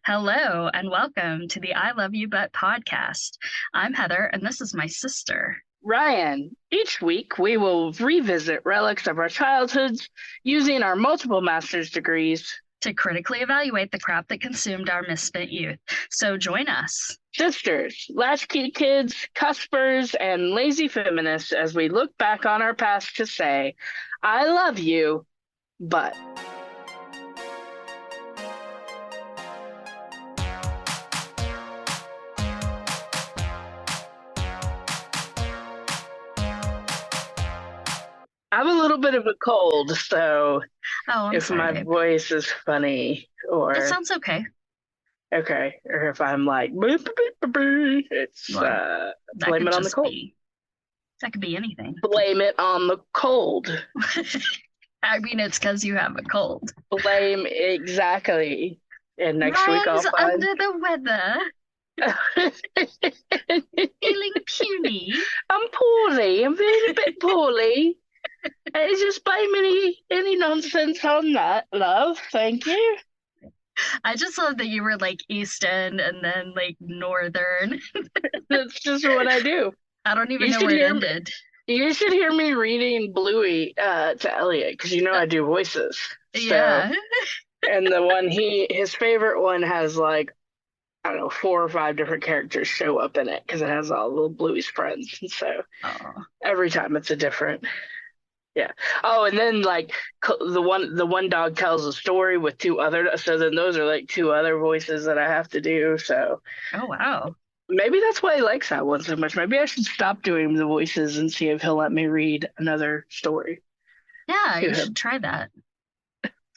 Hello and welcome to the I Love You But podcast. I'm Heather and this is my sister. Ryan, each week we will revisit relics of our childhoods using our multiple master's degrees. To critically evaluate the crap that consumed our misspent youth. So join us. Sisters, latchkey kids, cuspers, and lazy feminists as we look back on our past to say, I love you, but. I have a little bit of a cold, so I'm if sorry, my babe. voice is funny It or sounds okay. okay, or if I'm like boop, boop, boop, boop, it's Well, that blame could it on the just cold. that could be anything. Blame it on the cold. I mean, it's because you have a cold. Blame exactly. And next week I'll Ryan's find under the weather, feeling puny. I'm poorly. I'm feeling a bit poorly. Just blame any nonsense on that, love. Thank you. I just love that you were like East End and then like Northern. That's just what I do. I don't even You know should where it hear ended. you should hear me reading Bluey to Elliot because you know I do voices. So Yeah. and the one his favorite one has like I don't know 4 or 5 different characters show up in it because it has all little Bluey's friends. And so Oh. every time it's a different. Yeah. Oh, and then like the one dog tells a story with two other. So then those are like two other voices that I have to do. So Oh wow. maybe that's why he likes that one so much. Maybe I should stop doing the voices and see if he'll let me read another story Yeah, to you him. should try that.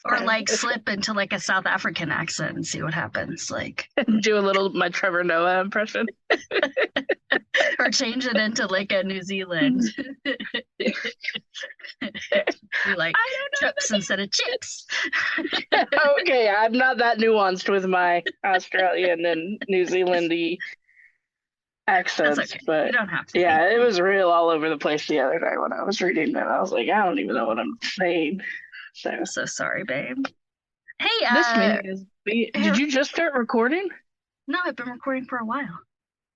Or like slip into like a South African accent and see what happens. Like Do a little my Trevor Noah impression. or change it into like a New Zealand. Be like I chips instead of chips. don't know. Okay, I'm not that nuanced with my Australian and New Zealandy That's accents, okay. You but don't have to be. yeah, it was real all over the place the other day when I was reading it. I was like, I don't even know what I'm saying. So I'm so sorry, babe. Hey, this meeting is. Did you just start recording? no, I've been recording for a while.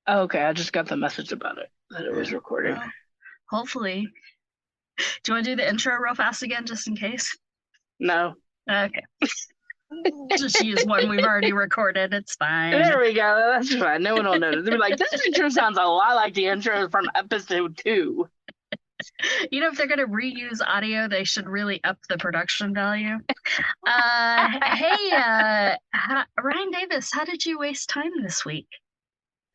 Oh, okay, I just got the message about it that it was recording. Well, hopefully. Do you want to do the intro real fast again, just in case? No. Okay. Just use one we've already recorded. It's fine. There we go. That's fine. No one will notice. They'll be like, this intro sounds a lot like the intro from episode 2. You know, if they're going to reuse audio, they should really up the production value. Hey, Ryan Davis, how did you waste time this week?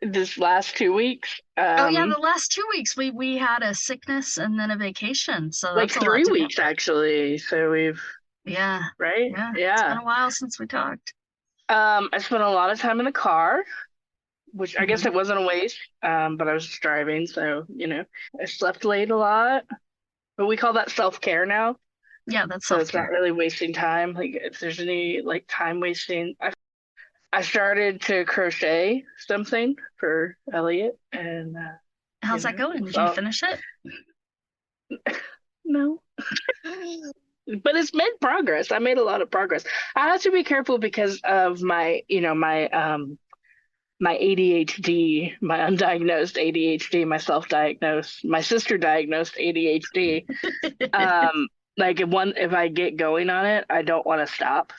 This last 2 weeks. Oh yeah, the last 2 weeks we had a sickness and then a vacation, so like that's a lot 3 weeks actually. So we've yeah, right? yeah. It's Yeah. been a while since we talked. I spent a lot of time in the car, which I guess it wasn't a waste. But I was just driving, so I slept late a lot. But we call that self-care now. Yeah, that's So it's not self-care. really wasting time. Like if there's any like time wasting, I started to crochet something for Elliot, and How's that going? Did you finish it? no, but it's made progress. I made a lot of progress. I have to be careful because of my ADHD, my undiagnosed ADHD, my self-diagnosed, my sister diagnosed ADHD. Like if I get going on it, I don't want to stop.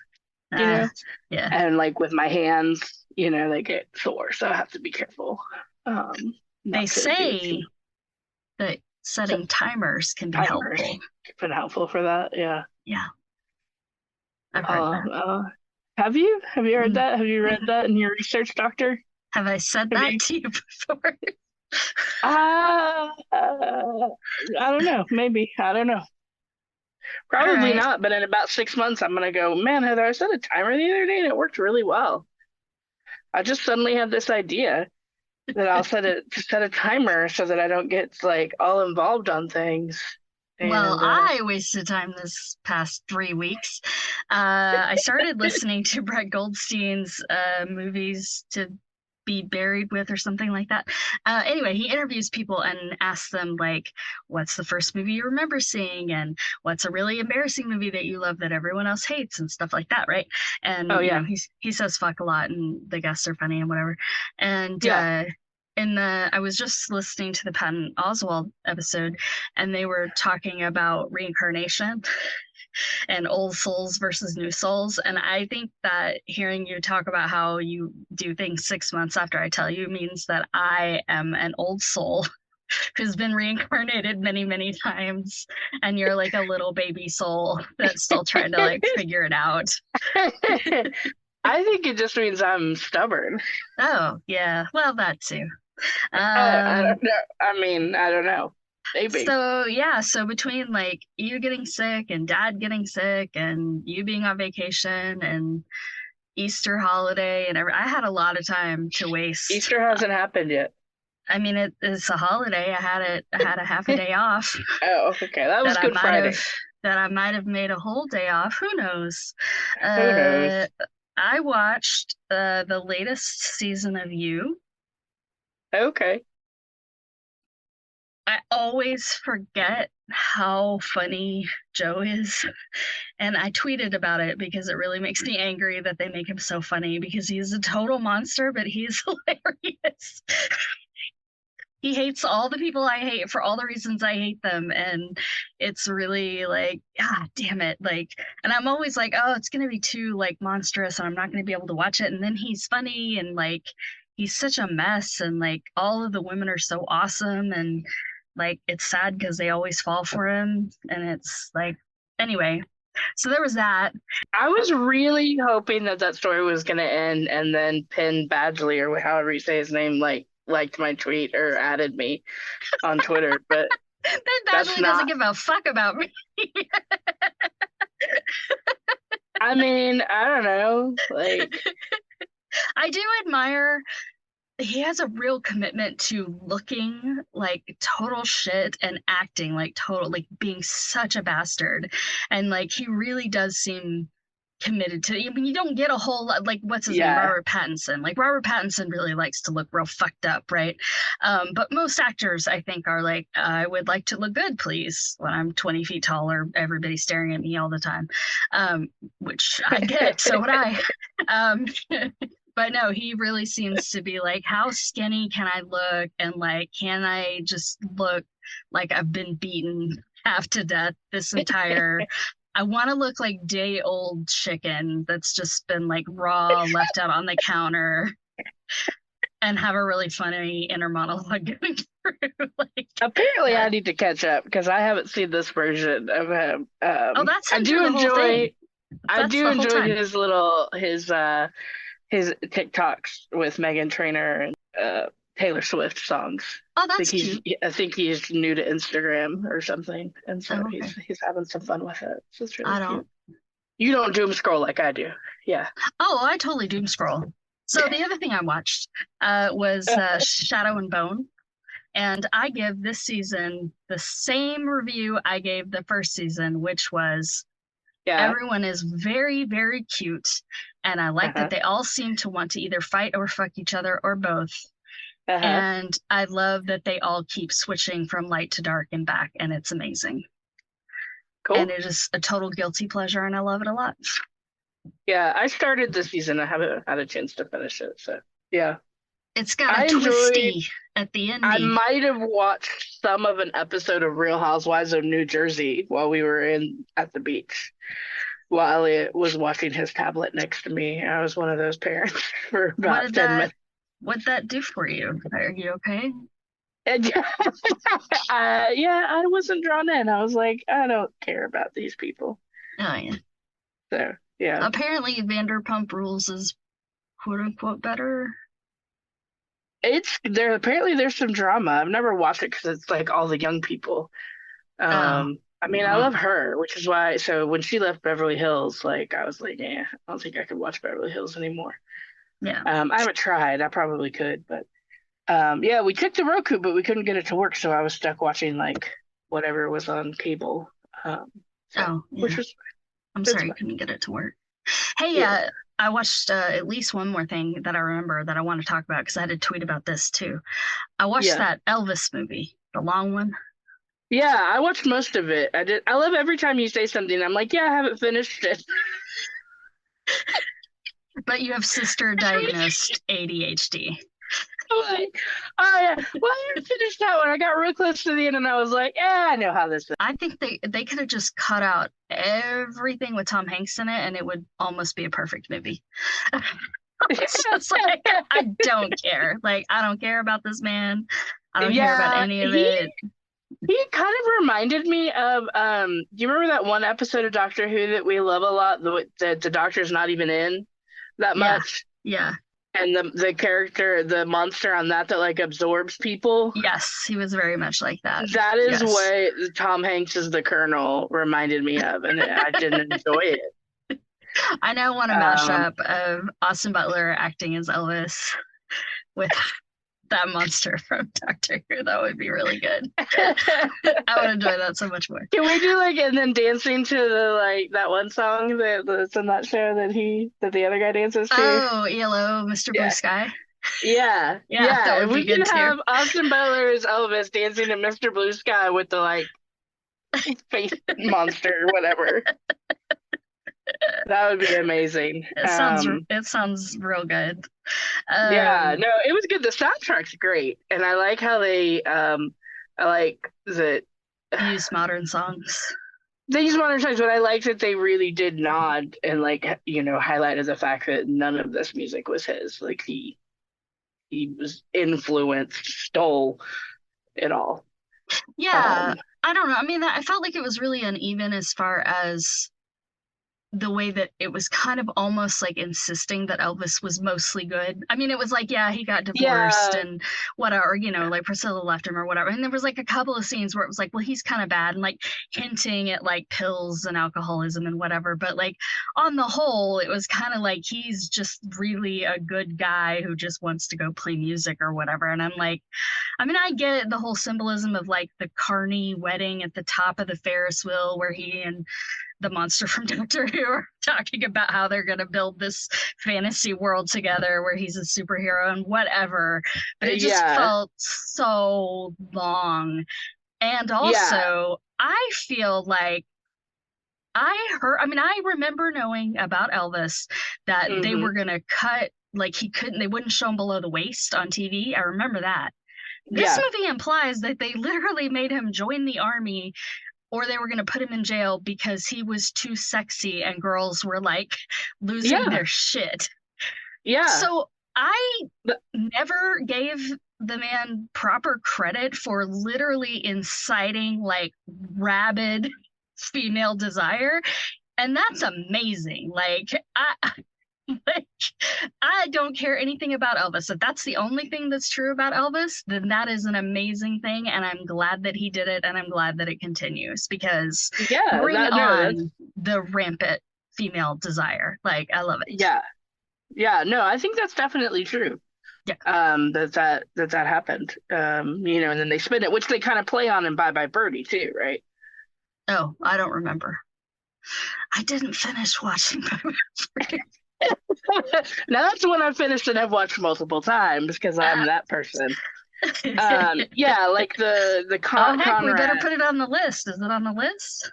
Yeah. And like with my hands, they get sore, so I have to be careful. They say that setting timers can be helpful. Been helpful for that, yeah. Yeah. I've heard that. Have you heard that? Have you read that in your research, Doctor? Have I said that to you before? I don't know. Maybe. I don't know. Probably not, but in about 6 months, I'm going to go, man, Heather, I set a timer the other day and it worked really well. I just suddenly had this idea that I'll set a timer so that I don't get like all involved on things. Well, I wasted time this past 3 weeks. I started listening to Brett Goldstein's movies to be buried with or something like that. Anyway, he interviews people and asks them like, what's the first movie you remember seeing, and what's a really embarrassing movie that you love that everyone else hates, and stuff like that, right? Oh And yeah. he says fuck a lot, and the guests are funny and whatever. And Yeah. I was just listening to the Patton Oswalt episode, and they were talking about reincarnation and old souls versus new souls. And I think that hearing you talk about how you do things 6 months after I tell you means that I am an old soul who's been reincarnated many, many times. And you're like a little baby soul that's still trying to like figure it out. I think it just means I'm stubborn. Oh, yeah. Well, that too. I don't know. I mean, I don't know. Maybe. So yeah, so between like you getting sick and dad getting sick and you being on vacation and Easter holiday and I had a lot of time to waste. Easter hasn't happened yet. I mean, it's a holiday. I had a half a day off. Oh, okay. That was Good Friday. That I might have made a whole day off. Who knows? Who knows? I watched the latest season of You. Okay. I always forget how funny Joe is. And I tweeted about it because it really makes me angry that they make him so funny because he's a total monster, but he's hilarious. He hates all the people I hate for all the reasons I hate them. And it's really like, damn it. Like, and I'm always like, oh, it's going to be too like monstrous and I'm not going to be able to watch it. And then he's funny and like, he's such a mess. And like, all of the women are so awesome. And like, it's sad because they always fall for him. And it's like, anyway, so there was that. I was really hoping that story was going to end and then Penn Badgley or however you say his name, liked my tweet or added me on Twitter, but Penn Badgley doesn't give a fuck about me. I mean, I don't know. Like, I do admire he has a real commitment to looking like total shit and acting like total, like being such a bastard. And like he really does seem committed to. I mean, you don't get a whole lot like what's his name, Robert Pattinson. Like Robert Pattinson really likes to look real fucked up, right? But most actors, I think, are like, I would like to look good, please, when I'm 20 feet tall or everybody's staring at me all the time, which I get. So would I. But no, he really seems to be like, how skinny can I look? And like, can I just look like I've been beaten half to death this entire I want to look like day-old chicken that's just been like raw, left out on the counter, and have a really funny inner monologue going through. Like, apparently, I need to catch up because I haven't seen this version of him. Oh, that's I do enjoy. I do enjoy his TikToks with Meghan Trainor and Taylor Swift songs. Oh, that's cute. I think he's new to Instagram or something, and so he's having some fun with it. So it's really cute. You don't doom scroll like I do. Yeah. Oh, I totally doom scroll. So the other thing I watched was Shadow and Bone, and I give this season the same review I gave the first season, which was everyone is very, very cute, and I like that they all seem to want to either fight or fuck each other or both. And I love that they all keep switching from light to dark and back, and it's amazing. Cool. And it is a total guilty pleasure, and I love it a lot. Yeah, I started this season. I haven't had a chance to finish it, so yeah. It's got a twisty at the end. I might have watched some of an episode of Real Housewives of New Jersey while we were at the beach, while Elliot was watching his tablet next to me. I was one of those parents for about 10 minutes. What'd that do for you? Are you okay? Yeah, I wasn't drawn in. I was like, I don't care about these people. Oh, yeah. So, yeah. Apparently, Vanderpump Rules is quote unquote better. Apparently there's some drama. I've never watched it because it's like all the young people. I mean, I love her, which is why. So when she left Beverly Hills, like I was like, yeah, I don't think I could watch Beverly Hills anymore. Yeah. I haven't tried. I probably could, but yeah, we took the Roku, but we couldn't get it to work, so I was stuck watching like whatever was on cable. Which was I'm sorry you couldn't get it to work. Hey, I watched at least one more thing that I remember that I want to talk about because I had to tweet about this too. I watched Yeah. that Elvis movie, the long one. Yeah, I watched most of it. I did. I love every time you say something. I'm like, yeah, I haven't finished it. But you have sister diagnosed ADHD. I'm like, oh yeah, well, I didn't finish that one. I got real close to the end, and I was like, yeah, I know how this is. I think they could have just cut out everything with Tom Hanks in it, and it would almost be a perfect movie. It's just like I don't care. Like I don't care about this man. I don't care about Yeah, any of he it. he kind of reminded me of do you remember that one episode of Doctor Who that we love a lot, the Doctor's not even in that Yeah, much? yeah. And the character, the monster on that like absorbs people. Yes, he was very much like that. That is Yes. what Tom Hanks as the Colonel reminded me of, and I didn't enjoy it. I now want a Um, mashup of Austin Butler acting as Elvis with that monster from Doctor Who. That would be really good. I would enjoy that so much more. can we do like and then dancing to the like that one song that's in that show that the other guy dances to? Oh, ELO, Mr. Blue Yeah, Sky. Yeah, that yeah. If would be we can good too. have Austin Butler as Elvis dancing to Mr. Blue Sky with the like face monster or whatever, that would be amazing. It sounds real good. Yeah, Um, no, it was good. The soundtrack's great, and I like how I like that use modern songs. they use modern songs, but I like that they really did nod and like highlighted the fact that none of this music was his. Like he was influenced, stole it all. Yeah, Um, I don't know. I mean, I felt like it was really uneven as far as the way that it was kind of almost like insisting that Elvis was mostly good. I mean, it was like, yeah, he got divorced yeah, and whatever, like Priscilla left him or whatever. And there was like a couple of scenes where it was like, well, he's kind of bad and like hinting at like pills and alcoholism and whatever. But like on the whole, it was kind of like he's just really a good guy who just wants to go play music or whatever. And I'm like, I mean, I get the whole symbolism of like the Carney wedding at the top of the Ferris wheel where he and the monster from Doctor Who are talking about how they're going to build this fantasy world together where he's a superhero and whatever. But it just yeah, felt so long. And yeah. also, I feel like I mean, I remember knowing about Elvis that they Hmm. were going to cut, like, they wouldn't show him below the waist on TV. I remember that. This Yeah, movie implies that they literally made him join the army or they were going to put him in jail because he was too sexy and girls were like losing yeah, their shit. yeah. So I Th- never gave the man proper credit for literally inciting like rabid female desire. And that's amazing. Like I don't care anything about Elvis. If that's the only thing that's true about Elvis, then that is an amazing thing. And I'm glad that he did it. And I'm glad that it continues because yeah, bring that no, that's on the rampant female desire. Like, I love it. yeah. Yeah, no, I think that's definitely true. Yeah. That happened. And then they spin it, which they kind of play on in Bye Bye Birdie too, right? Oh, I don't remember. I didn't finish watching. Now that's the one I finished and have watched multiple times because I'm that person. Yeah, like the Oh, heck, we better Conrad. put it on the list. Is it on the list?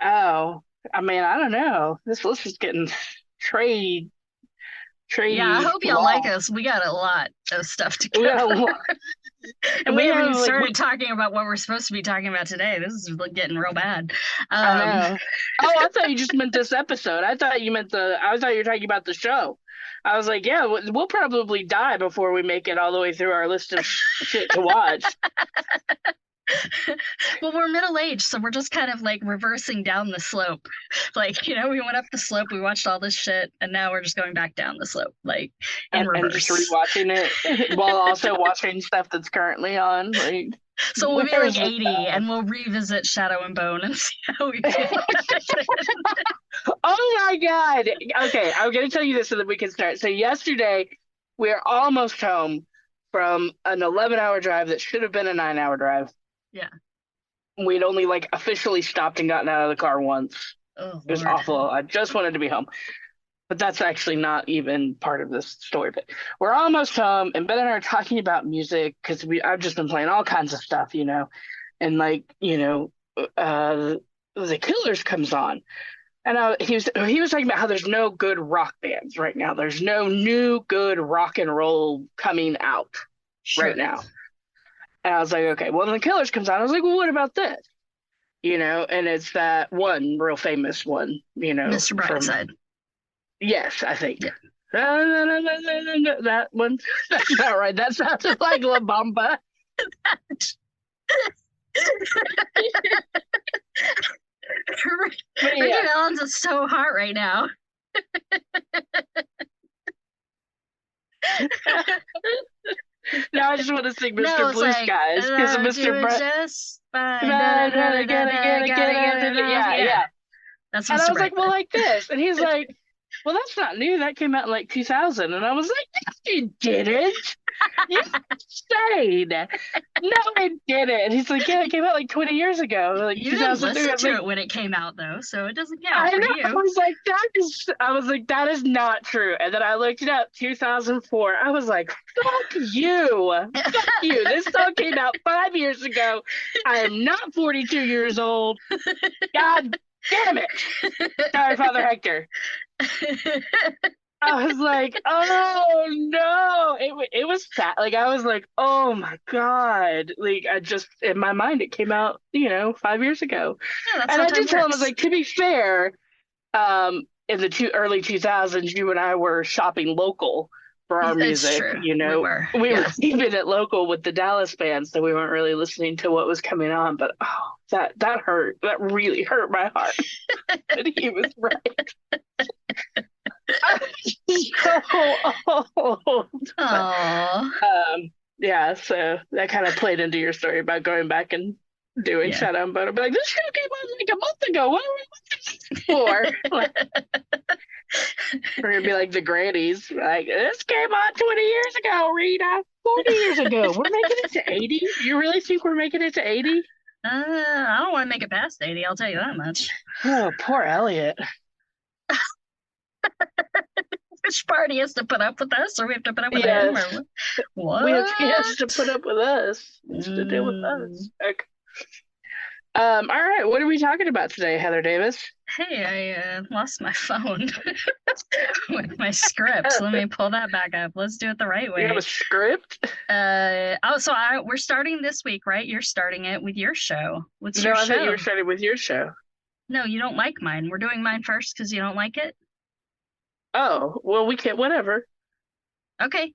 Oh, I mean, I don't know. This list is getting trade Yeah, I trady hope y'all like long. us. We got a lot of stuff to We got a cover. lot. And we We haven't even have like started talking about what we're supposed to be talking about today. This is getting real bad. I Um, know. Oh, I thought you just meant this episode. I thought you were talking about the show. I was like, yeah, we'll probably die before we make it all the way through our list of shit to watch. well, we're middle aged, so we're just kind of like reversing down the slope. Like, we went up the slope, we watched all this shit, and now we're just going back down the slope, like in And just reverse. rewatching it while also watching stuff that's currently on. Like, So we'll be where's like the 80 time? and we'll revisit Shadow and Bone and see how we feel about it. Oh my God. Okay, I'm gonna tell you this so that we can start. So yesterday we're almost home from an 11-hour drive that should have been a 9-hour drive. Yeah. We'd only like officially stopped and gotten out of the car once. Oh, It was Lord. awful. I just wanted to be home. but that's actually not even part of this story. But we're almost home, and Ben and I are talking about music because I've just been playing all kinds of stuff, and like the Killers comes on, and he was talking about how there's no good rock bands right now. There's no new good rock and roll coming out right Sure. now. And I was like, okay, well, when the Killers comes on, I was like, well, what about this? And it's that one real famous one, Mr. from, Brightside. yes, I think. Yeah. That one. That's not right. That sounds like La Bamba. But Ritchie yeah. Valens is so hot right now. Now I just want to sing Mr. No, it's Blue like, Skies because of you Mr. would Brett. just fine. Da, da, da, Gotta, da, gotta, da, gotta, gotta get gotta, it off. yeah, Yeah, yeah. that's And I Mr. was like, well, Brightside. like this. And he's like, well, that's not new. That came out in like 2000. And I was like, yes, you didn't. You're insane. No, it didn't. He's like, yeah, it came out like 20 years ago, like You didn't 2003. I listen was to like, it when it came out, though, so it doesn't count I for know. you. I was like, that is not true. And then I looked it up, 2004. I was like, fuck you. Fuck you. This song came out 5 years ago. I am not 42 years old. God damn it. Sorry, Father Hector. I was like, oh no. It was sad. Like, I was like, oh my God. Like, in my mind, it came out, 5 years ago. Yeah, that's And how I time did tell him, I was works. like, to be fair, in the early 2000s, you and I were shopping local for our It's music. true. We were. We were Yeah. keeping it local with the Dallas bands, so we weren't really listening to what was coming on. But oh, that hurt. That really hurt my heart. But he was right. I was so old. But Oh, yeah, so that kind of played into your story about going back and doing yeah. Shadow and Bone. I'd be like, this show came on like a month ago. What are we looking for? Like, we're gonna be like the grannies. Like, this came on 20 years ago, Rita. 40 years ago. We're making it to 80? You really think we're making it to 80? I don't want to make it past 80, I'll tell you that much. Oh, poor Elliot. Which party has to put up with us, or we have to put up with him, Yes. or what? He has to put up with us. He has to deal with Mm. us. Okay. All right. What are we talking about today, Heather Davis? Hey, I lost my phone with my script. Let me pull that back up. Let's do it the right You have way. a script? We're starting this week, right? You're starting it with your show. What's No, your I thought you show? were starting with your show. No, you don't like mine. We're doing mine first because you don't like it. Oh, well, we can't, whatever. Okay,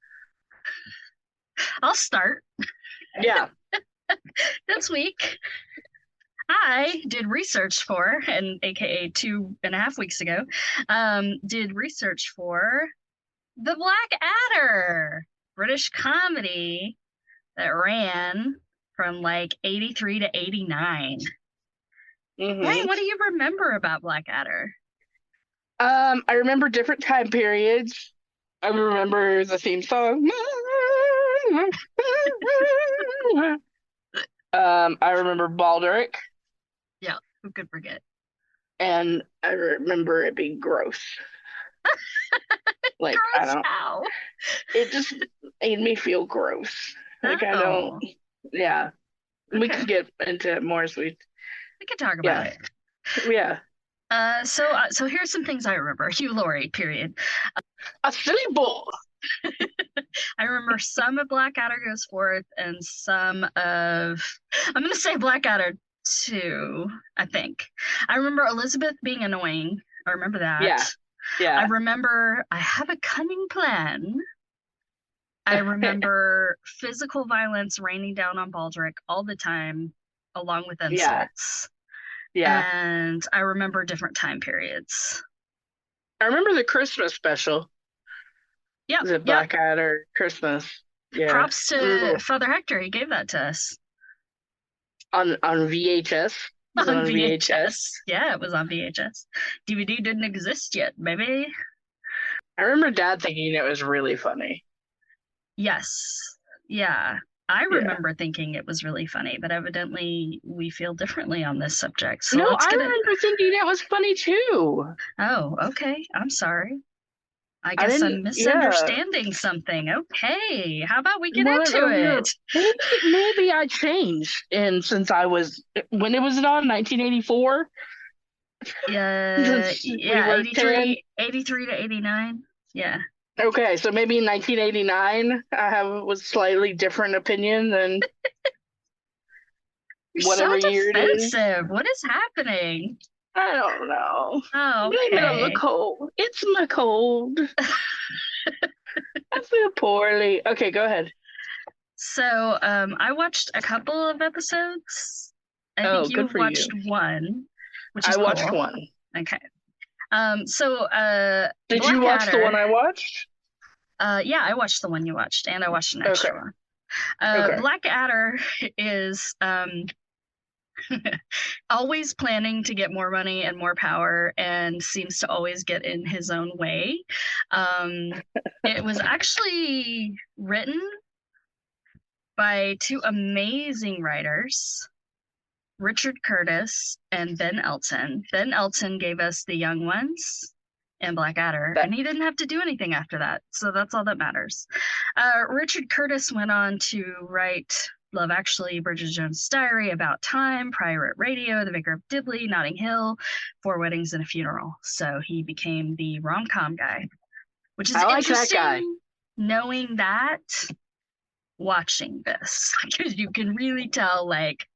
I'll start. Yeah. This week, I did research for, and AKA 2.5 weeks ago, did research for The Black Adder, British comedy that ran from like 83 to 89. Hey, hmm what do you remember about Blackadder? I remember different time periods. I remember the theme song. I remember Baldric, Yeah, who could forget? and I remember it being gross. Like, I Gross don't, how? it just made me feel gross. Like, I don't, Oh, yeah. We okay. can get into it more as We could talk about yeah, it. yeah. So here's some things I remember. Hugh Laurie, period. A silly bull. I remember some of Blackadder Goes Forth and some of, I'm gonna say Blackadder 2, I think. I remember Elizabeth being annoying. I remember that. Yeah, I yeah. remember I have a cunning plan. I remember physical violence raining down on Baldric all the time, along with Yeah, insults. yeah. And I remember different time periods. I remember the Christmas special. Yep, The yep. Blackadder Christmas. Yeah. Props to Father Hector. He gave that to us On VHS. Was it on on VHS? VHS. Yeah, it was on VHS. DVD didn't exist yet, baby. I remember Dad thinking it was really funny. Yes. Yeah. I Yeah. remember thinking it was really funny, but evidently we feel differently on this subject. So No, let's I get it. remember thinking it was funny too. Oh, okay. I'm sorry. I I guess didn't, I'm yeah. misunderstanding something. Okay, how about we get Well, into it? maybe I changed, and since I was when it was on 1984, Yeah, since we yeah, were 10. 83 to 89. Yeah. Okay, so maybe in 1989 I have was slightly different opinion than You're so whatever year it is. defensive. What is happening? I don't know. Oh, Blame it on the okay. cold. It's my cold. I feel poorly. Okay, go ahead. So, I watched a couple of episodes. I think Oh, good you've for you. watched one, which is I watched cool. one. Okay. So, Did you watch the one Blackadder. I watched? Yeah, I watched the one you watched, and I watched an Okay. extra one. Okay. Blackadder is always planning to get more money and more power and seems to always get in his own way. It was actually written by two amazing writers, Richard Curtis and Ben Elton. Ben Elton gave us The Young Ones and Blackadder, That and he didn't have to do anything after that, so that's all that matters. Richard Curtis went on to write Love Actually, Bridget Jones' Diary, About Time, Pirate Radio, The Vicar of Dibley, Notting Hill, Four Weddings and a Funeral. So he became the rom-com guy, which is I like that guy. interesting knowing that watching this because you can really tell like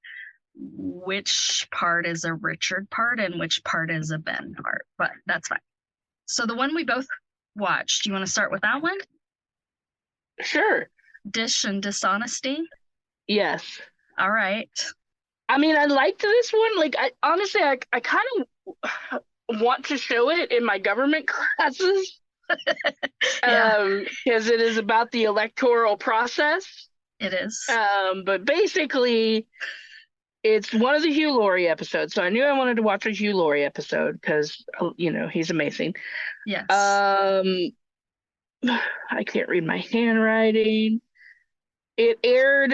which part is a Richard part and which part is a Ben part, but that's fine. So the one we both watched, you want to start with that one? Sure. Dish and Dishonesty. Yes. All right. I mean, I liked this one. Like, I honestly, I kind of want to show it in my government classes, Yeah, because it is about the electoral process. it is. But basically, it's one of the Hugh Laurie episodes. So I knew I wanted to watch a Hugh Laurie episode because, he's amazing. Yes. Um, I can't read my handwriting. It aired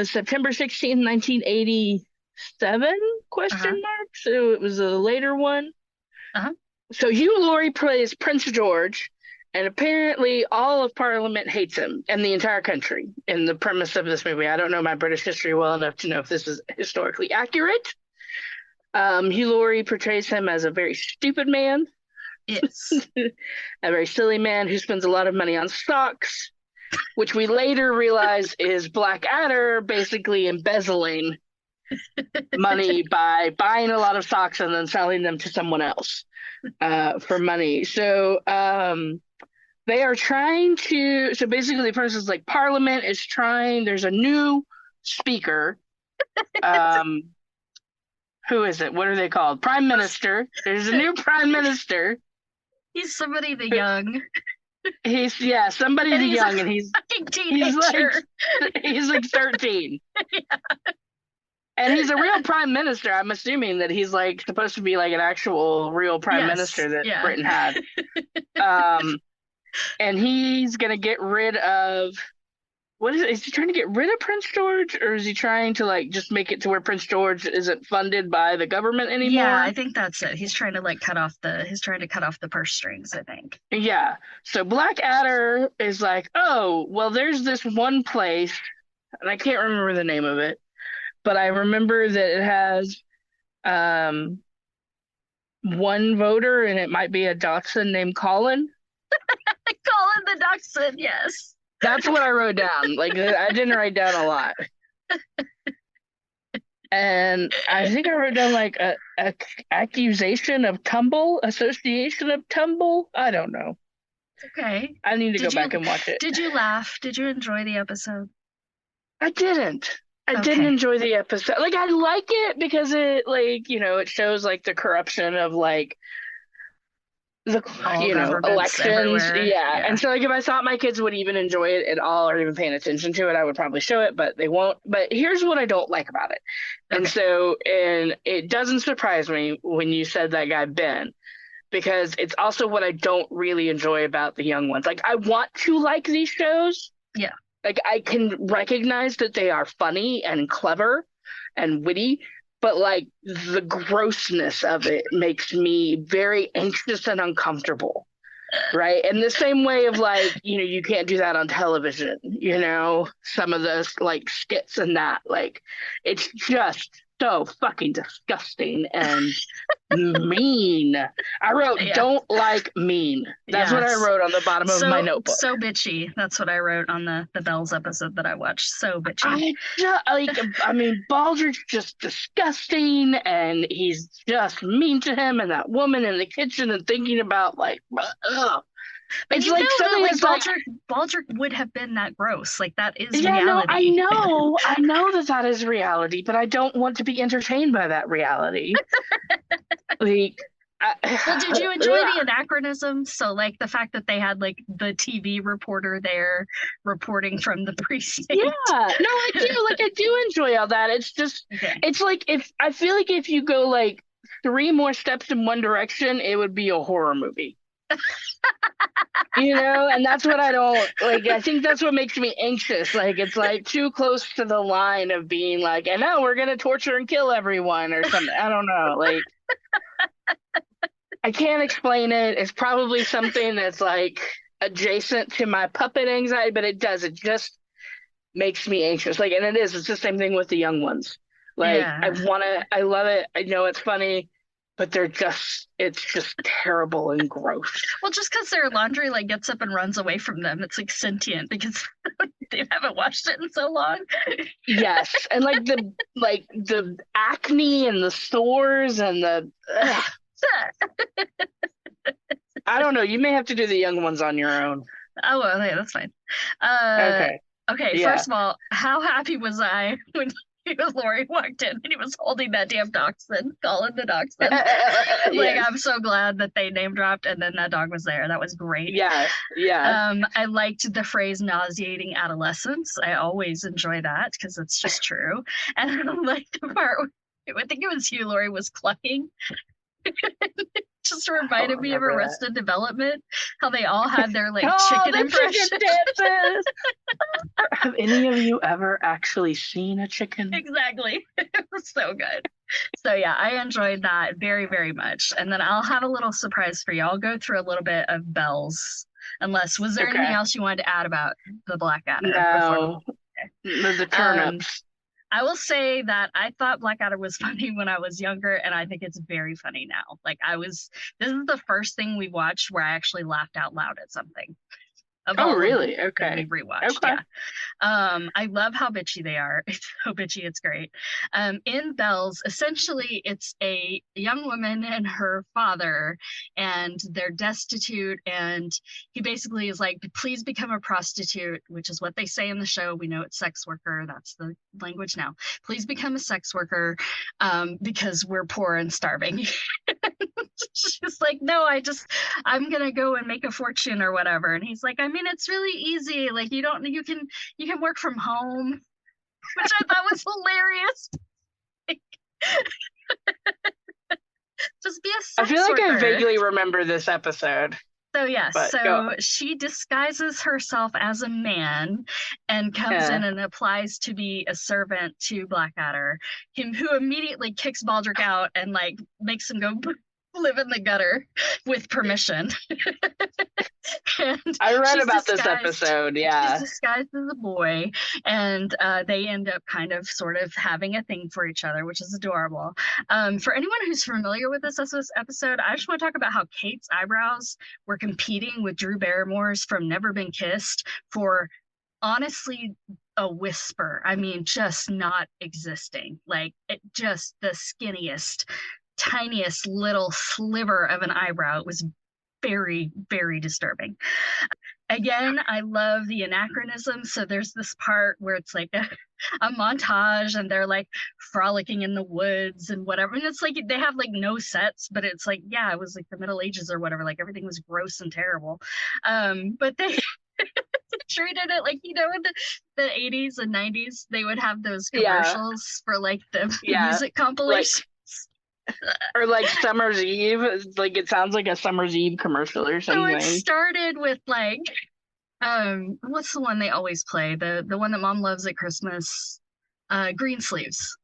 September 16th, 1987, Uh-huh. question mark. So it was a later one. Uh-huh. So Hugh Laurie plays Prince George, and apparently all of Parliament hates him and the entire country in the premise of this movie. I don't know my British history well enough to know if this is historically accurate. Hugh Laurie portrays him as a very stupid man, Yes. a very silly man who spends a lot of money on stocks, which we later realize is Blackadder basically embezzling money by buying a lot of stocks and then selling them to someone else for money. So they are trying to. So basically, the person's like, Parliament is trying. There's a new speaker. Um, who is it? What are they called? Prime Minister. There's a new Prime Minister. He's somebody the young, He's somebody and the he's a young, and fucking he's like teenager. he's like 13. And he's a real prime minister. I'm assuming that he's like supposed to be like an actual real prime Yes. minister that Yeah. Britain had. Um, and he's gonna get rid of what is it? Is he trying to get rid of Prince George, or is he trying to like just make it to where Prince George isn't funded by the government Yeah, anymore? I think that's it. He's trying to like he's trying to cut off the purse strings, I think. Yeah. So Blackadder is like, oh, well, there's this one place, and I can't remember the name of it, but I remember that it has um one voter, and it might be a dachshund named Colin. Colin the Dachshund, yes. That's what I wrote down. Like I didn't write down a lot. And I think I wrote down like a accusation of tumble, association of tumble. I don't know. Okay. I need to go Did back you and watch it. did you laugh? Did you enjoy the episode? I didn't. I didn't Okay. enjoy the episode. Like I like it because it like, it shows like the corruption of like the All governments elections. everywhere. Yeah. Yeah. And so like if I thought my kids would even enjoy it at all or even paying attention to it, I would probably show it, but they won't. But here's what I don't like about it. Okay. And it doesn't surprise me when you said that guy Ben, because it's also what I don't really enjoy about the young ones. Like I want to like these shows. Yeah. Like I can recognize that they are funny and clever and witty, but like the grossness of it makes me very anxious and uncomfortable. right? And the same way of like, you can't do that on television, some of those like skits and that, like, it's just so fucking disgusting and mean. I wrote, Yeah. don't like mean. That's what I Yes. wrote on the bottom of my notebook. So bitchy. That's what I wrote on the Bells episode that I watched. So bitchy. I just like, I mean, Baldur's just disgusting, and he's just mean to him and that woman in the kitchen, and thinking about like, ugh. But It's you like know that something like that's like, Baldric would have been that gross. Like that is yeah, no, reality. I know that that is reality, but I don't want to be entertained by that reality. Like, Well, did you enjoy ugh. the anachronism? So like the fact that they had like the TV reporter there reporting from the precinct. Yeah, no, I do. Like, I do enjoy all that. It's just, Okay. it's like, if I feel like if you go like three more steps in one direction, it would be a horror movie. And that's what I don't like. I think that's what makes me anxious. Like, it's like too close to the line of being like, and now we're gonna torture and kill everyone or something. I don't know. Like, I can't explain it. It's probably something that's like adjacent to my puppet anxiety, but it does. It just makes me anxious. Like, and it's the same thing with the young ones. Like, Yeah. I love it. I know it's funny, but it's just terrible and gross. Well, just because their laundry like gets up and runs away from them, it's like sentient because they haven't washed it in so long. Yes, and like the acne and the sores and the ugh. I don't know. You may have to do the young ones on your own. Oh, well, okay, that's fine. Uh, Okay. okay, Yeah. first of all, how happy was I when Hugh Laurie walked in and he was holding that damn dachshund, Colin the Dachshund. Like, Yes. I'm so glad that they name dropped and then that dog was there. That was great. Yeah. Yeah. I liked the phrase nauseating adolescents. I always enjoy that because it's just true. And I like the part where I think it was Hugh Laurie was clucking. Just reminded me of remember that. Arrested Development, how they all had their like Oh, chicken the impression. chicken dances. Have any of you ever actually seen a chicken? Exactly. It was so good. So yeah, I enjoyed that very, very much. And then I'll have a little surprise for you. I'll go through a little bit of Bells. Unless, was there anything Okay. else you wanted to add about the Blackadder? No. Before? The turnips. I will say that I thought Blackadder was funny when I was younger, and I think it's very funny now. This is the first thing we watched where I actually laughed out loud at something. Of Oh, all really? of them Okay. we rewatched, Okay. yeah. I love how bitchy they are. It's so bitchy, it's great. In Bells, essentially, it's a young woman and her father, and they're destitute. And he basically is like, please become a prostitute, which is what they say in the show. We know it's sex worker. That's the language now. Please become a sex worker because we're poor and starving. She's like, no, I'm gonna go and make a fortune or whatever. And he's like, I mean, it's really easy. Like, you can work from home, which I thought was hilarious. Just be a sex I feel like worker. I vaguely remember this episode. So yes, But so she disguises herself as a man and comes in and applies to be a servant to Blackadder, who immediately kicks Baldric out and like makes him go live in the gutter with permission. And I read she's about this disguised- episode, yeah. She's disguised as a boy, and they end up kind of sort of having a thing for each other, which is adorable. For anyone who's familiar with this episode, I just want to talk about how Kate's eyebrows were competing with Drew Barrymore's from Never Been Kissed for honestly a whisper. I mean, just not existing. Like, just the skinniest, tiniest little sliver of an eyebrow. It was very, very disturbing. Again, I love the anachronism. So there's this part where it's like a montage and they're like frolicking in the woods and whatever. And it's like they have like no sets, but it's like, yeah, it was like the Middle Ages or whatever. Like everything was gross and terrible. But they treated it like, in the 80s and 90s, they would have those commercials for like the music compilations. Or like Summer's Eve. Like, it sounds like a Summer's Eve commercial or something. So it started with like, what's the one they always play? The one that Mom loves at Christmas, Green Sleeves.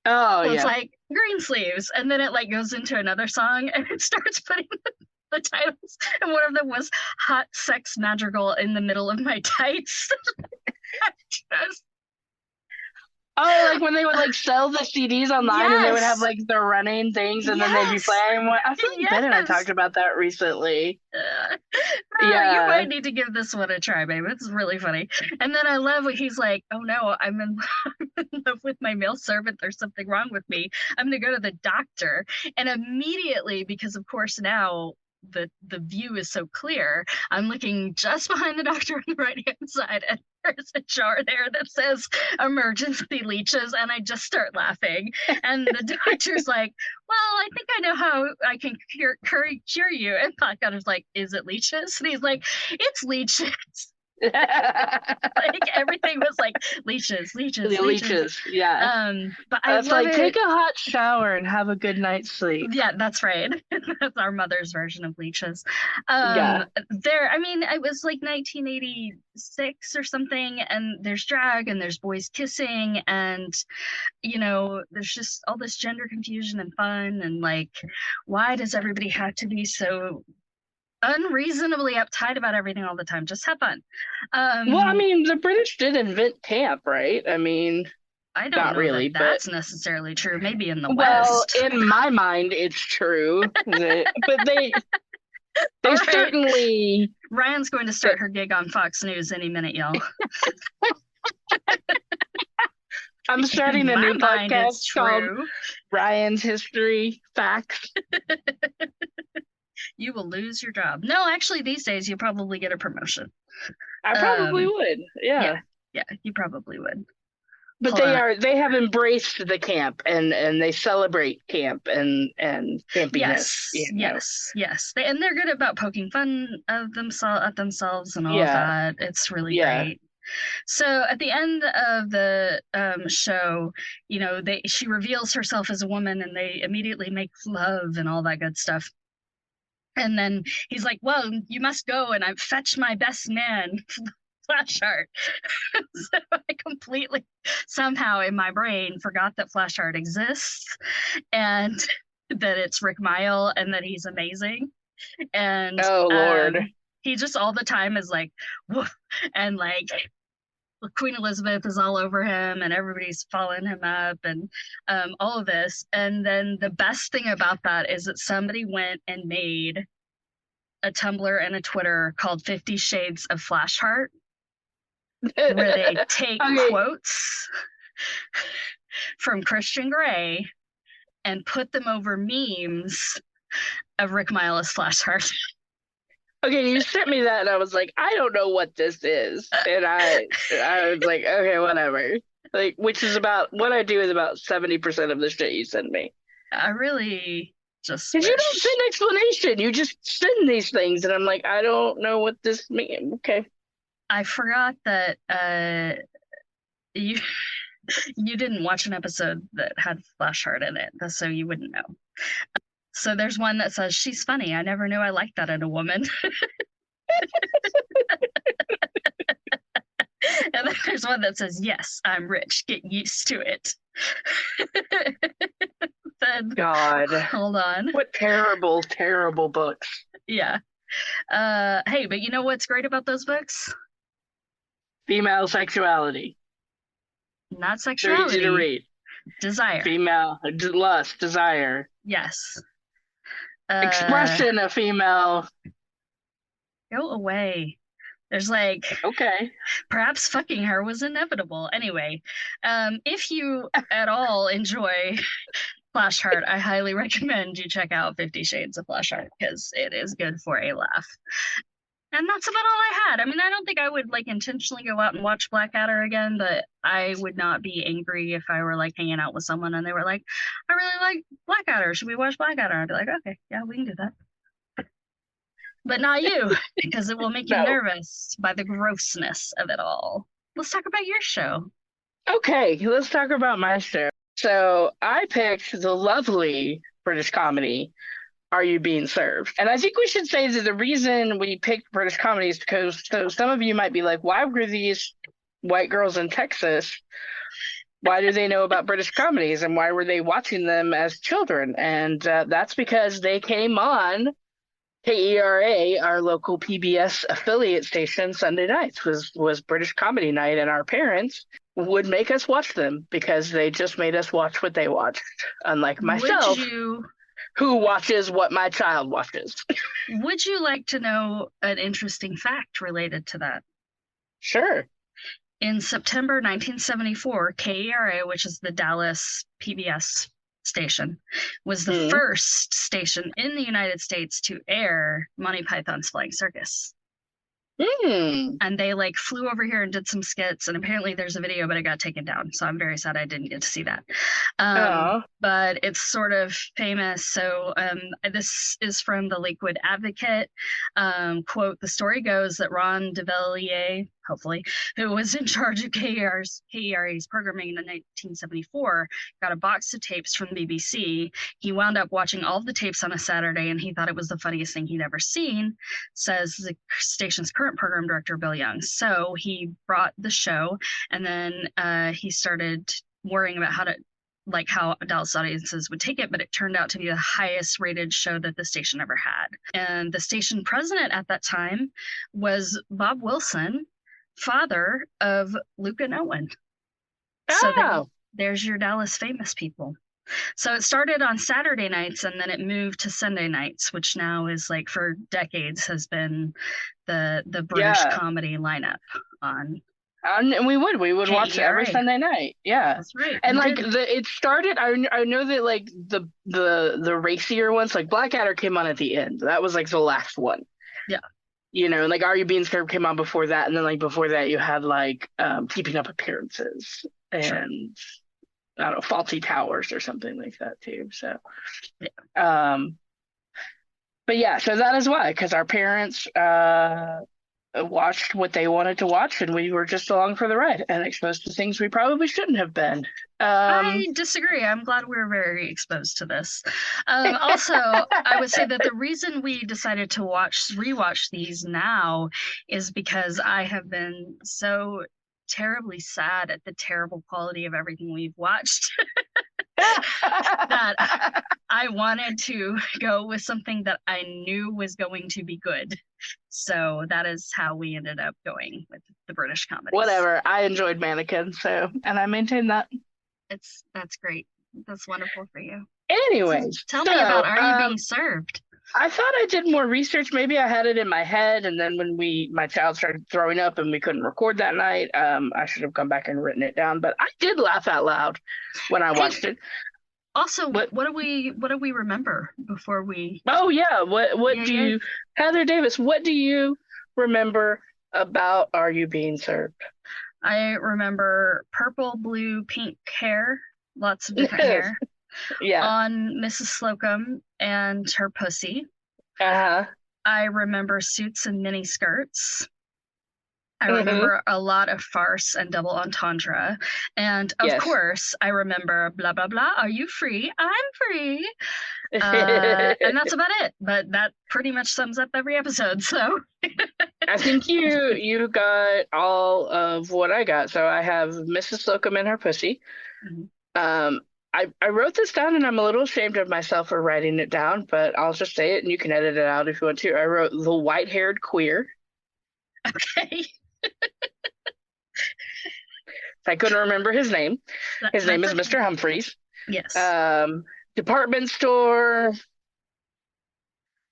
Oh, so yeah. It's like Green Sleeves, and then it like goes into another song, and it starts putting the titles, and one of them was "Hot Sex Madrigal in the Middle of My Tights." Just, Oh, like when they would like sell the CDs online and they would have yes, like the running things and then they'd be yes, playing one. I feel like Ben and I yes. talked about that recently. You Yeah. might need to give this one a try, babe. It's really funny. And then I love what he's like, "Oh no, I'm in love with my male servant. There's something wrong with me. I'm gonna go to the doctor." And immediately, because of course now the view is so clear, I'm looking just behind the doctor on the right hand side, and there's a jar there that says emergency leeches, and I just start laughing. And the doctor's like, "Well, I think I know how I can cure you." And Potgutter's like, "Is it leeches?" And he's like, "It's leeches." Like everything was like leeches, The leeches, leeches. leeches. Yeah. But I That's love like take it. a hot shower and have a good night's sleep. Yeah, that's right. That's our mother's version of leeches. Yeah. I mean, it was like 1986 or something, and there's drag and there's boys kissing, and there's just all this gender confusion and fun, and like, why does everybody have to be so unreasonably uptight about everything all the time? Just have fun. Well, I Um, mean, the British did invent camp, right? I mean, I don't not know that really, but that's necessarily true. Maybe in the well, West. in my mind, it's true. But All they right. certainly. Ryan's going to start her gig on Fox News any minute, y'all. I'm In starting a my new mind, podcast it's called true. Ryan's History Facts. You will lose your job. No, actually, these days you probably get a promotion. I probably Um, would, yeah, yeah. yeah, you probably would. But Hold on. they have embraced the camp and they celebrate camp and campiness, Yes, yes, yes. And they're good about poking fun of themselves at themselves and all of Yeah, that. It's really yeah. great. So at the end of the show, she reveals herself as a woman, and they immediately make love and all that good stuff. And then he's like, "Well, you must go and I fetch my best man, Flashheart." So I completely somehow in my brain forgot that Flashheart exists, and that it's Rick Mile, and that he's amazing. And Oh Lord. he just all the time is like, woof, and like Queen Elizabeth is all over him, and everybody's following him up, and all of this. And then the best thing about that is that somebody went and made a Tumblr and a Twitter called 50 Shades of Flashheart, where they take Okay, quotes from Christian Grey and put them over memes of Rick Miles Flashheart. okay, you sent me that and I was like, I don't know what this is. And I was like, okay, whatever. Like, which is about what I do is about 70% of the shit you send me. I really just Because you don't wish. send explanation. You just send these things, and I'm like, I don't know what this means. Okay. I forgot that you you didn't watch an episode that had Flashheart in it, so you wouldn't know. So there's one that says, "She's funny. I never knew I liked that in a woman." And then there's one that says, "Yes, I'm rich. Get used to it." Then God, hold on. what terrible, terrible books. Yeah. Hey, but you know what's great about those books? Female sexuality. Not They're easy to sexuality, read. desire. Female lust, desire, Yes. Uh, expression of female. go away. There's like, Okay. perhaps fucking her was inevitable. Anyway, if you at all enjoy Flashheart, I highly recommend you check out 50 Shades of Flashheart, because it is good for a laugh. And that's about all I had. I mean, I don't think I would like intentionally go out and watch Blackadder again, but I would not be angry if I were like hanging out with someone and they were like, "I really like Blackadder. Should we watch Blackadder?" I'd be like, "Okay, yeah, we can do that." But not you, because it will make you No. nervous by the grossness of it all. Let's talk about your show. Okay, let's talk about my show. So I picked the lovely British comedy, Are You Being Served? And I think we should say that the reason we picked British comedy is because so some of you might be like, why were these white girls in Texas? Why do they know about British comedies and why were they watching them as children? And that's because they came on KERA, our local PBS affiliate station, Sunday nights was British comedy night, and our parents would make us watch them because they just made us watch what they watched, unlike Would myself, you who watches what my child watches. would you like to know an interesting fact related to that? Sure. In September 1974, KERA, which is the Dallas PBS station, was the Mm. first station in the United States to air Monty Python's Flying Circus. Mm. And they like flew over here and did some skits, and apparently there's a video, but it got taken down, so I'm very sad I didn't get to see that. Oh. But it's sort of famous. So this is from the Lakewood Advocate. Quote, the story goes that Ron DeVilliers, hopefully, who was in charge of KERA's programming in 1974, got a box of tapes from the BBC. He wound up watching all of the tapes on a Saturday, and he thought it was the funniest thing he'd ever seen, says the station's current program director, Bill Young. So he brought the show, and then he started worrying about how Dallas audiences would take it, but it turned out to be the highest rated show that the station ever had. And the station president at that time was Bob Wilson, father of Luke and Owen. So there's your Dallas famous people. So it started on Saturday nights, and then it moved to Sunday nights, which now is like for decades has been the British comedy lineup on. And we would watch it every KERA. Sunday night. Yeah, That's right. and like it started. I know that like the racier ones, like Blackadder came on at the end. That was like the last one. Yeah. You know, like Are You Being Served came on before that, and then like before that you had like Keeping Up Appearances and Sure. I don't know, Faulty Towers or something like that too. So, yeah. But yeah, so that is why, because our parents watched what they wanted to watch, and we were just along for the ride and exposed to things we probably shouldn't have been. I disagree. I'm glad we were very exposed to this. Also, I would say that the reason we decided to rewatch these now is because I have been so terribly sad at the terrible quality of everything we've watched that I wanted to go with something that I knew was going to be good. So that is how we ended up going with the British comedies. Whatever. I enjoyed Mannequin, and I maintain that. That's great. That's wonderful for you. Anyways, tell me about Are You Being Served? I thought I did more research. Maybe I had it in my head, and then when my child started throwing up and we couldn't record that night, I should have come back and written it down. But I did laugh out loud when I watched it. Also, what do we remember before we? Oh yeah, what do you, Heather Davis? What do you remember about Are You Being Served? I remember purple, blue, pink hair, lots of different hair. Yeah. On Mrs. Slocum and her pussy. Uh-huh. I remember suits and mini skirts. I remember a lot of farce and double entendre. And of course, I remember blah, blah, blah. Are you free? I'm free. And that's about it. But that pretty much sums up every episode. So I think you got all of what I got. So I have Mrs. Slocum and her pussy. Mm-hmm. I wrote this down, and I'm a little ashamed of myself for writing it down, but I'll just say it, and you can edit it out if you want to. I wrote the white-haired queer. Okay. I couldn't remember his name. His name is Mr. Humphreys. Yes. Department store.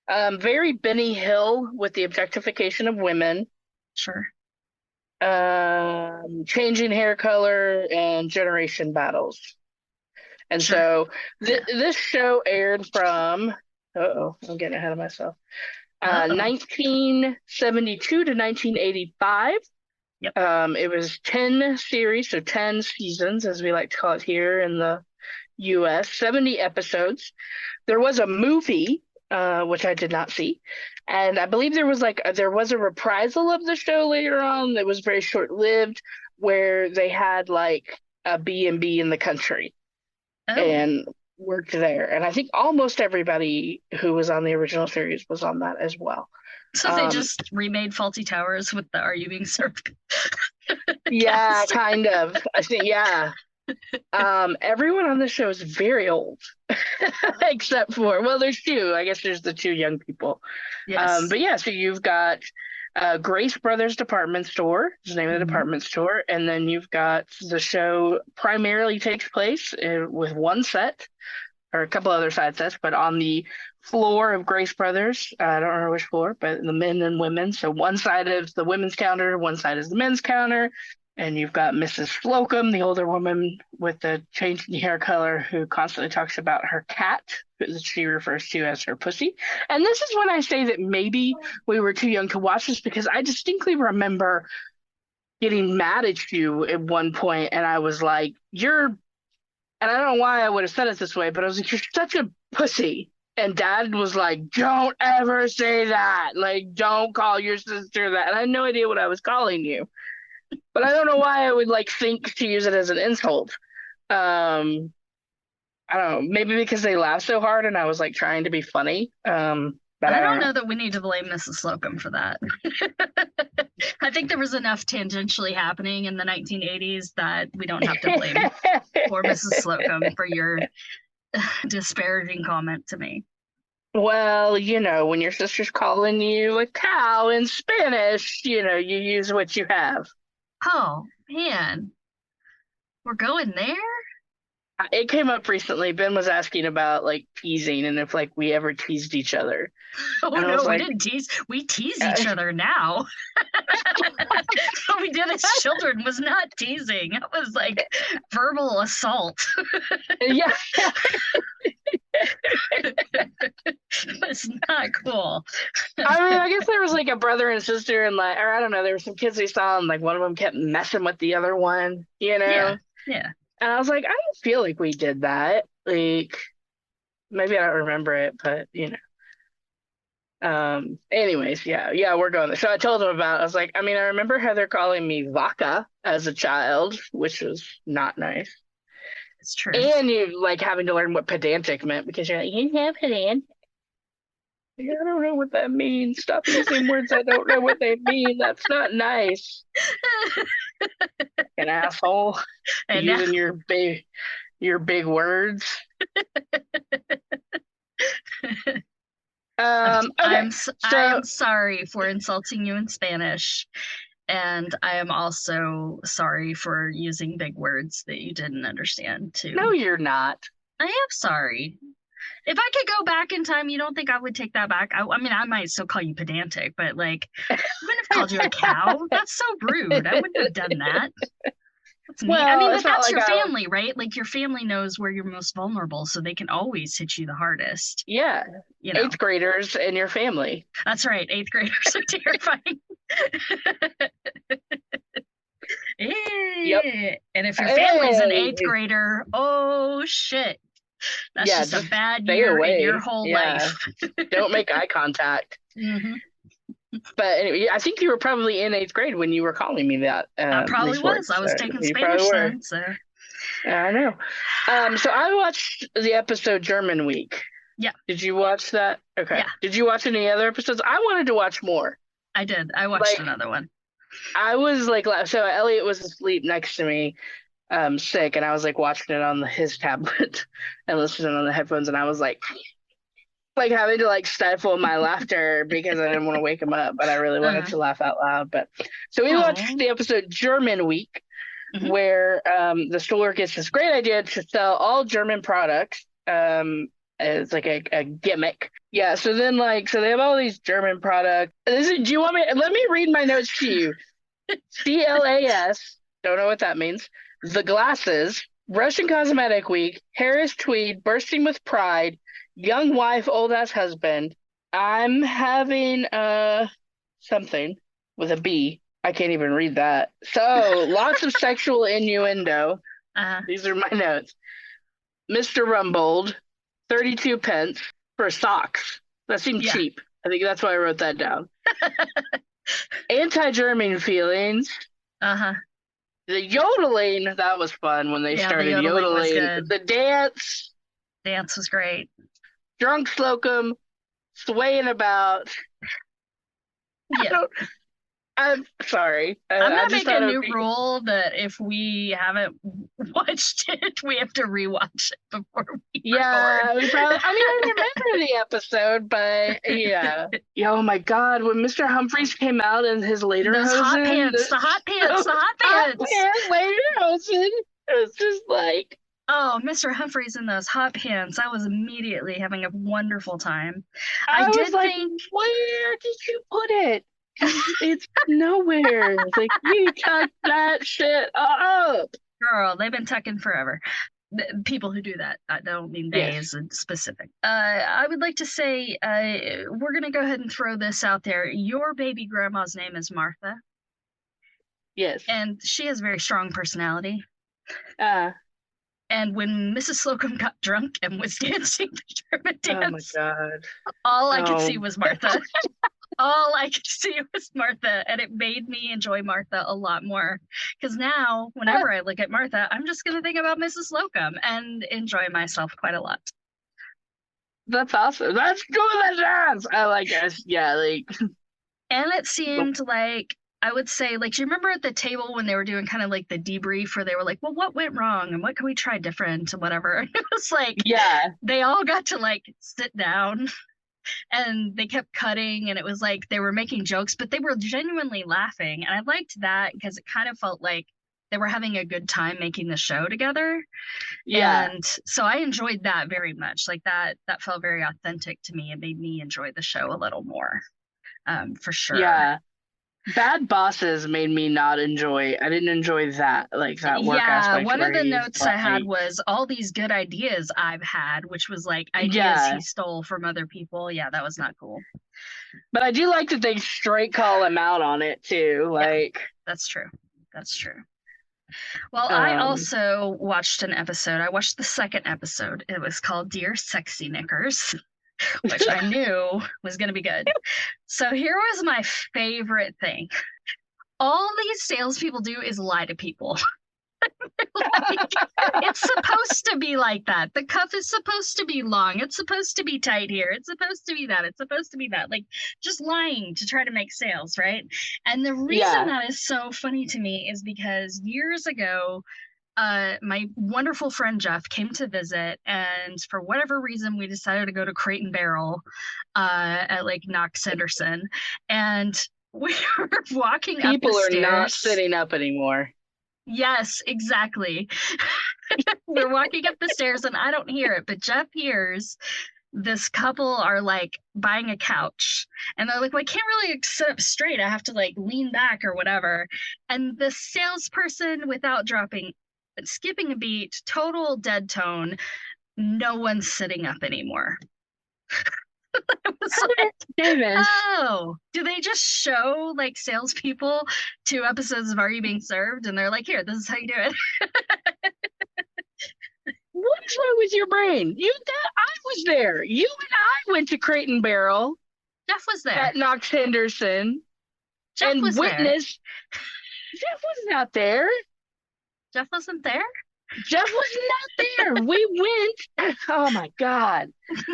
Very Benny Hill with the objectification of women. Sure. Changing hair color and generation battles. And sure. So this show aired from, I'm getting ahead of myself, 1972 to 1985. Yep. It was 10 series, so 10 seasons, as we like to call it here in the U.S., 70 episodes. There was a movie, which I did not see. And I believe there was a reprisal of the show later on that was very short-lived, where they had like a B&B in the country. And worked there. And I think almost everybody who was on the original series was on that as well. So they just remade Faulty Towers with the Are You Being Served? Yeah, kind of. I think, yeah. Everyone on the show is very old. Except for, well, there's two. I guess there's the two young people. Yes. But yeah, so you've got Grace Brothers Department Store is the name of the Hmm. department store, and then you've got the show primarily takes place with one set or a couple other side sets, but on the floor of Grace Brothers. I don't remember which floor, but the men and women. So one side is the women's counter, one side is the men's counter. And you've got Mrs. Slocum, the older woman with the change in hair color, who constantly talks about her cat, that she refers to as her pussy. And this is when I say that maybe we were too young to watch this because I distinctly remember getting mad at you at one point, and I was like, "You're," and I don't know why I would have said it this way, but I was like, "You're such a pussy." And Dad was like, "Don't ever say that. Like, don't call your sister that." And I had no idea what I was calling you, but I don't know why I would like think to use it as an insult. Um, I don't know, maybe because they laughed so hard and I was like trying to be funny. But I I don't don't know that we need to blame Mrs. Slocum for that. I think there was enough tangentially happening in the 1980s that we don't have to blame know. poor Mrs. Slocum for your disparaging comment to me. Well, when your sister's calling you a cow in Spanish, you use what you have. Oh, man. We're going there? It came up recently. Ben was asking about like teasing and if like we ever teased each other. Oh And I was no, we like, didn't tease. We tease uh, each other now. What we did as children was not teasing. It was like verbal assault. yeah. It's not cool. I mean, I guess there was like a brother and sister, and like, or I don't know, there were some kids we saw, and like one of them kept messing with the other one, you Yeah, know? yeah. And I was like, I don't feel like we did that. Like, maybe I don't remember it, but anyways, yeah, we're going there. So I told him about, I was like, I mean, I remember Heather calling me Vaca as a child, which was not nice. It's true. And you like having to learn what pedantic meant because you're like, you have pedant. Like, I don't know what that means. Stop using words I don't know what they mean. That's not nice. An asshole And now using your big words. Okay. I So am sorry for insulting you in Spanish, and I am also sorry for using big words that you didn't understand no, too. you're not. I am sorry. If I could go back in time, you don't think I would take that back? I mean, I might still call you pedantic, but like, I wouldn't have called you a cow. That's so rude. I wouldn't have done that. That's mean. I Well, mean, it's but not that's like your I, family, right? Like, your family knows where you're most vulnerable, so they can always hit you the hardest. yeah, You know, eighth graders in your family. that's right. Eighth graders are terrifying. Yep. And if your family's an eighth Hey, grader, oh shit. That's yeah, just a just bad stay year in your away. whole Yeah, life. don't make eye contact. Hmm. But anyway, I think you were probably in eighth grade when you were calling me that I probably these was. words. I was So taking you probably Spanish were. then, so I know. So I watched the episode German Week. yeah, Did you watch that? Okay. yeah, Did you watch any other episodes? I wanted to watch more. I did. I watched Like another one. I was like, so Elliot was asleep next to me, sick, and I was like watching it on his tablet and listening on the headphones, and I was like having to like stifle my laughter because I didn't want to wake him up, but I really wanted Uh-huh. to laugh out loud. But so we watched Oh. the episode German Week, Hmm. where the store gets this great idea to sell all German products. It's like a gimmick. Yeah, so then so they have all these German products. Do you want me? Let me read my notes to you. CLAS, don't know what that means. The Glasses, Russian Cosmetic Week, Harris Tweed, Bursting with Pride, Young Wife, Old Ass Husband. I'm having something with a B. I can't even read that. So lots of sexual innuendo. Uh-huh. These are my notes. Mr. Rumbold, 32 pence for socks. That seemed Yeah. cheap. I think that's why I wrote that down. Anti-German feelings. Uh-huh. The yodeling, that was fun when they Yeah, the started yodeling was yodeling. good. The dance, Dance was great. drunk Slocum, swaying about. I Yeah. don't, I'm sorry. I'm I gonna just make thought a it would new be. rule that if we haven't watched it, we have to rewatch it before we record. Yeah, we probably. I mean, I remember the episode, but yeah. Yeah, oh my God, when Mr. Humphreys came out in his Those hot lederhosen, pants, the hot pants, the hot hot pants. pants lederhosen, it was just like, Oh, Mr. Humphreys in those hot pants. I was immediately having a wonderful time. I I was did like, think, where did you put it? Because it's nowhere. It's like, you tucked that shit up. girl, they've been tucking forever. People who do that, I don't mean they Yes, as a specific. I would like to say, we're going to go ahead and throw this out there. Your baby grandma's name is Martha, yes. and she has a very strong personality. Uh, And when Mrs. Slocum got drunk and was dancing the German oh my dance, God. all I could see Oh, was Martha. All I could see was Martha, and it made me enjoy Martha a lot more. Because now, whenever I look at Martha, I'm just going to think about Mrs. Slocum and enjoy myself quite a lot. that's awesome. That's doing the dance. I like it. Yeah, like, And it seemed like, I would say, like, do you remember at the table when they were doing kind of like the debrief where they were like, well, what went wrong and what can we try different and whatever? And it was like, yeah, they all got to like sit down and they kept cutting and it was like they were making jokes, but they were genuinely laughing. And I liked that because it kind of felt like they were having a good time making the show together. yeah, And so I enjoyed that very much. Like that felt very authentic to me. It made me enjoy the show a little more, for sure. yeah. Bad Bosses made me not enjoy. I didn't enjoy that, like that work Yeah, aspect one of where the he's notes I had like, was all these good ideas I've had, which was like ideas he yeah. stole from other people. Yeah, that was not cool. But I do like that they straight call him out on it too. Yeah, Like, that's true. That's true. Well, I um, also watched an episode. I watched the second episode. It was called Dear Sexy Knickers, which I knew was going to be good. So here was my favorite thing. All these salespeople do is lie to people. Like, it's supposed to be like that. The cuff is supposed to be long. It's supposed to be tight here. It's supposed to be that. It's supposed to be that. Like just lying to try to make sales, right? And the reason yeah, that is so funny to me is because years ago, my wonderful friend Jeff came to visit, and for whatever reason, we decided to go to Crate and Barrel at like Knox Henderson, and we were walking up the people are not stairs. sitting up anymore. Yes, exactly. We're walking up the stairs and I don't hear it, but Jeff hears this couple are like buying a couch and they're like, well, I can't really sit up straight. I have to like lean back or whatever. And the salesperson, without skipping a beat, total dead tone, no one's sitting up anymore. It was like, Davis, oh, do they just show like salespeople 2 episodes of Are You Being Served? And they're like, here, this is how you do it. what is wrong with your brain? I was there. You and I went to Crate and Barrel Jeff was there. at Knox Henderson Jeff and was there. witnessed. Jeff was not there. Jeff wasn't there? Jeff was not there. We went. Oh my God.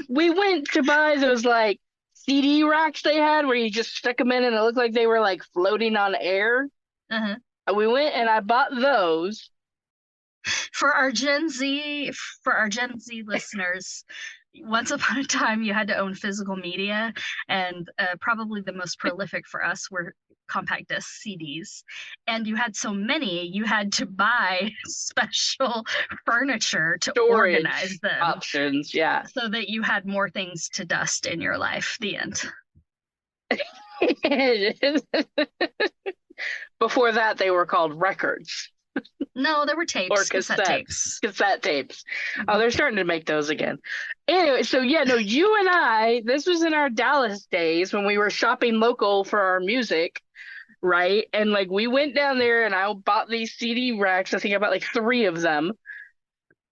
We went to buy those like CD racks they had where you just stuck them in and it looked like they were like floating on air. Uh-huh. And we went and I bought those. For our Gen Z, listeners, once upon a time you had to own physical media, and probably the most prolific for us were compact disc CDs. And you had so many, you had to buy special furniture to organize Storage them options. Yeah. so that you had more things to dust in your life. The end. Before that, they were called records No, there were or tapes, cassette cassettes. tapes. Cassette tapes. Oh, they're starting to make those again. Anyway, so yeah, no, you and I, this was in our Dallas days when we were shopping local for our music, right? And like we went down there and I bought these CD racks. I think I bought like three of them.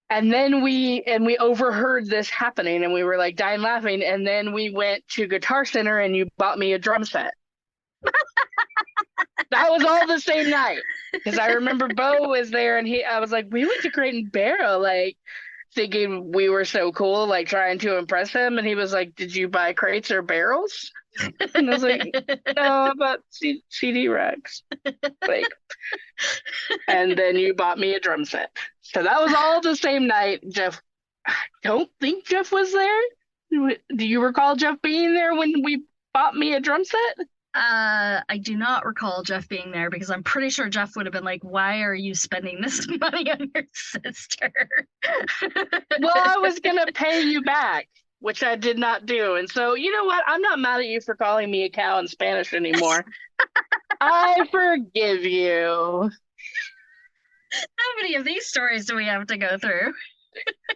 And then we overheard this happening and we were like dying laughing. And then we went to Guitar Center and you bought me a drum set. That was all the same night. Because I remember Bo was there and I was like, we went to Crate and Barrel, like thinking we were so cool, like trying to impress him. And he was like, did you buy crates or barrels? And I was like, no, I bought CD racks. Like, and then you bought me a drum set. So that was all the same night. Jeff, I don't think Jeff was there. Do you recall Jeff being there when we bought me a drum set? I do not recall Jeff being there because I'm pretty sure Jeff would have been like, "Why are you spending this money on your sister?" Well, I was gonna pay you back, which I did not do. And so, you know what? I'm not mad at you for calling me a cow in Spanish anymore. I forgive you. How many of these stories do we have to go through?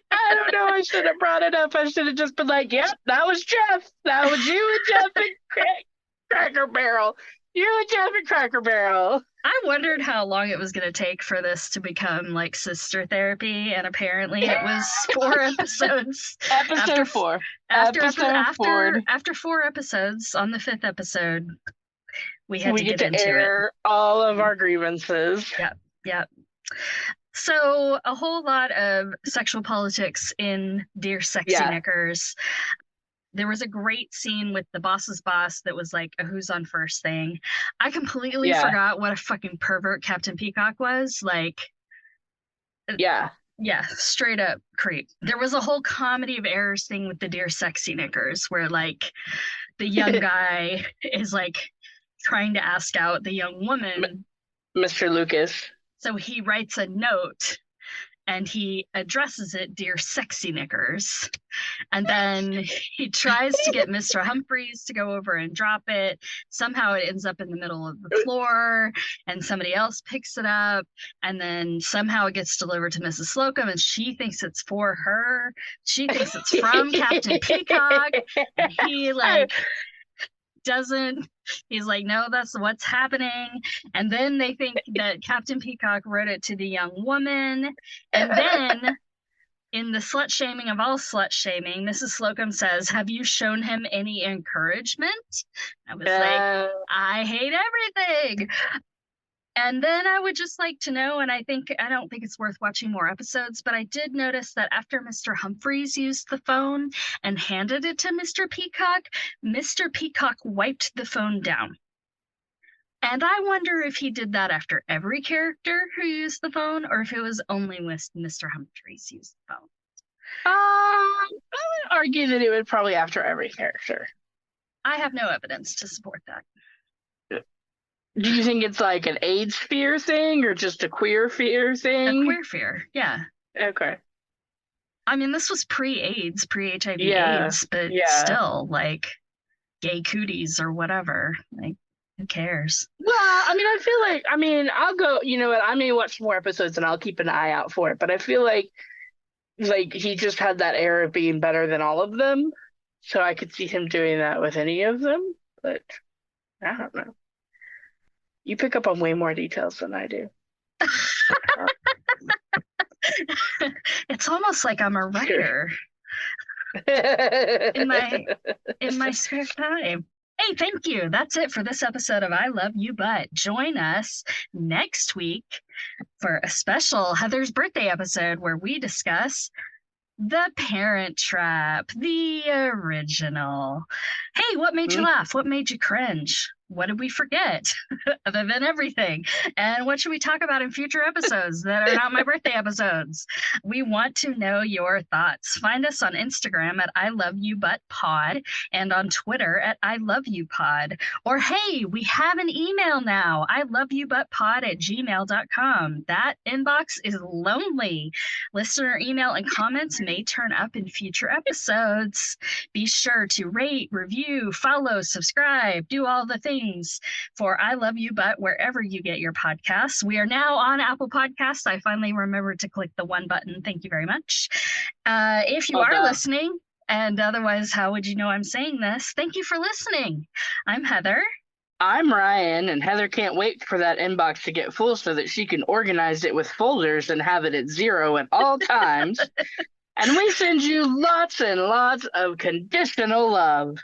I don't know. I should have brought it up. I should have just been like, yep, that was Jeff. That was you and Jeff and Cracker Barrel. You and Jeff and Cracker Barrel. I wondered how long it was going to take for this to become like sister therapy, and apparently it was 4 episodes. Episode 4. After 4 episodes, on the 5th episode, we had to get into air all of our grievances. Yep. So a whole lot of sexual politics in Dear Sexy Knickers. There was a great scene with the boss's boss that was like a who's on first thing. I completely forgot what a fucking pervert Captain Peacock was. Like, yeah, straight up creep. There was a whole comedy of errors thing with the Dear Sexy Knickers where like the young guy is like trying to ask out the young woman. Mr. Lucas. So he writes a note and he addresses it, Dear Sexy Knickers. And then he tries to get Mr. Humphreys to go over and drop it. Somehow it ends up in the middle of the floor and somebody else picks it up. And then somehow it gets delivered to Mrs. Slocum and she thinks it's for her. She thinks it's from Captain Peacock. And he like doesn't. He's like, no, that's what's happening. And then they think that Captain Peacock wrote it to the young woman. And then in the slut shaming of all slut shaming, Mrs. Slocum says, have you shown him any encouragement? I was like, I hate everything. And then I would just like to know, and I don't think it's worth watching more episodes, but I did notice that after Mr. Humphreys used the phone and handed it to Mr. Peacock wiped the phone down. And I wonder if he did that after every character who used the phone, or if it was only with Mr. Humphreys used the phone. I would argue that it was probably after every character. I have no evidence to support that. Do you think it's like an AIDS fear thing or just a queer fear thing? A queer fear, yeah. Okay. I mean, this was pre-AIDS, pre-HIV AIDS, but still, like, gay cooties or whatever. Like, who cares? Well, I mean, I feel like, I'll go, you know what, I may watch more episodes and I'll keep an eye out for it, but I feel like he just had that air of being better than all of them, so I could see him doing that with any of them, but I don't know. You pick up on way more details than I do. It's almost like I'm a writer in my spare time. Hey, thank you. That's it for this episode of I Love You But. Join us next week for a special Heather's birthday episode where we discuss The Parent Trap, the original. Hey, what made you laugh? What made you cringe? What did we forget other than everything? And what should we talk about in future episodes that are not my birthday episodes? We want to know your thoughts. Find us on Instagram at I Love You But Pod and on Twitter at I Love You Pod. Or hey, we have an email now, iloveyoubutpod@gmail.com. That inbox is lonely. Listener email and comments may turn up in future episodes. Be sure to rate, review, follow, subscribe, do all the things for I Love You But wherever you get your podcasts. We are now on Apple Podcasts. I finally remembered to click the one button. Thank you very much. If you are listening, and otherwise, how would you know I'm saying this? Thank you for listening. I'm Heather. I'm Ryan, and Heather can't wait for that inbox to get full so that she can organize it with folders and have it at 0 at all times. And we send you lots and lots of conditional love.